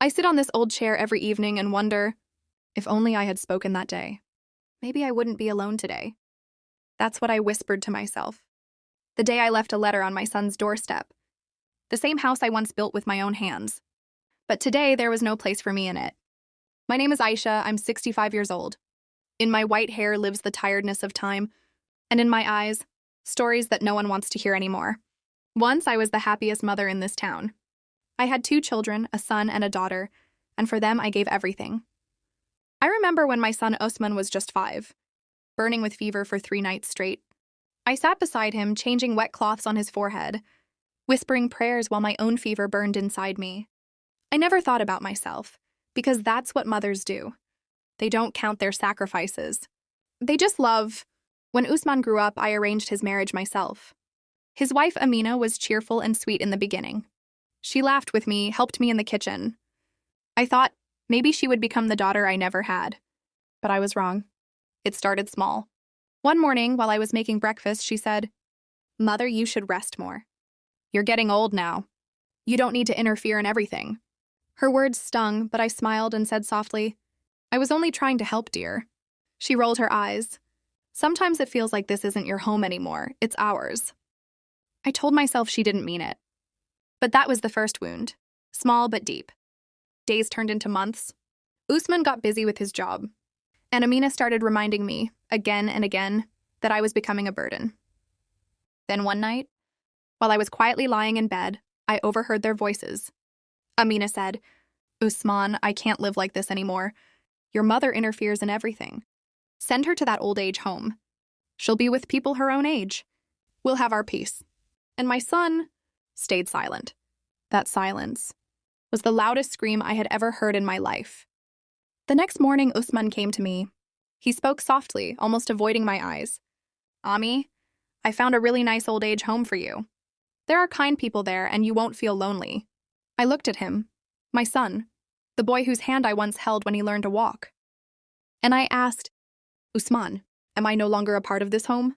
I sit on this old chair every evening and wonder, if only I had spoken that day. Maybe I wouldn't be alone today. That's what I whispered to myself. The day I left a letter on my son's doorstep. The same house I once built with my own hands. But today there was no place for me in it. My name is Aisha, I'm 65 years old. In my white hair lives the tiredness of time, and in my eyes, stories that no one wants to hear anymore. Once I was the happiest mother in this town. I had 2 children, a son and a daughter, and for them I gave everything. I remember when my son Osman was just 5, burning with fever for 3 nights straight. I sat beside him, changing wet cloths on his forehead, whispering prayers while my own fever burned inside me. I never thought about myself, because that's what mothers do. They don't count their sacrifices. They just love. When Usman grew up, I arranged his marriage myself. His wife Amina was cheerful and sweet in the beginning. She laughed with me, helped me in the kitchen. I thought maybe she would become the daughter I never had. But I was wrong. It started small. One morning, while I was making breakfast, she said, "Mother, you should rest more. You're getting old now. You don't need to interfere in everything." Her words stung, but I smiled and said softly, "I was only trying to help, dear." She rolled her eyes. "Sometimes it feels like this isn't your home anymore, it's ours." I told myself she didn't mean it. But that was the first wound, small but deep. Days turned into months. Usman got busy with his job, and Amina started reminding me, again and again, that I was becoming a burden. Then one night, while I was quietly lying in bed, I overheard their voices. Amina said, "Usman, I can't live like this anymore. Your mother interferes in everything. Send her to that old age home. She'll be with people her own age. We'll have our peace." And my son stayed silent. That silence was the loudest scream I had ever heard in my life. The next morning, Usman came to me. He spoke softly, almost avoiding my eyes. "Ami, I found a really nice old age home for you. There are kind people there, and you won't feel lonely." I looked at him, my son, the boy whose hand I once held when he learned to walk. And I asked, "Usman, am I no longer a part of this home?"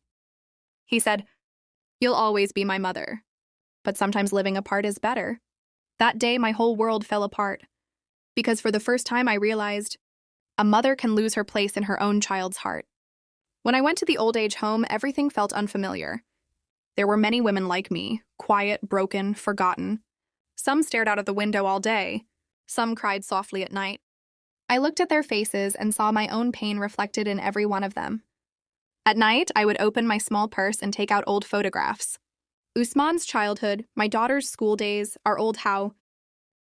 He said, "You'll always be my mother. But sometimes living apart is better." That day, my whole world fell apart. Because for the first time, I realized a mother can lose her place in her own child's heart. When I went to the old age home, everything felt unfamiliar. There were many women like me, quiet, broken, forgotten. Some stared out of the window all day. Some cried softly at night. I looked at their faces and saw my own pain reflected in every one of them. At night, I would open my small purse and take out old photographs. Usman's childhood, my daughter's school days, our old house,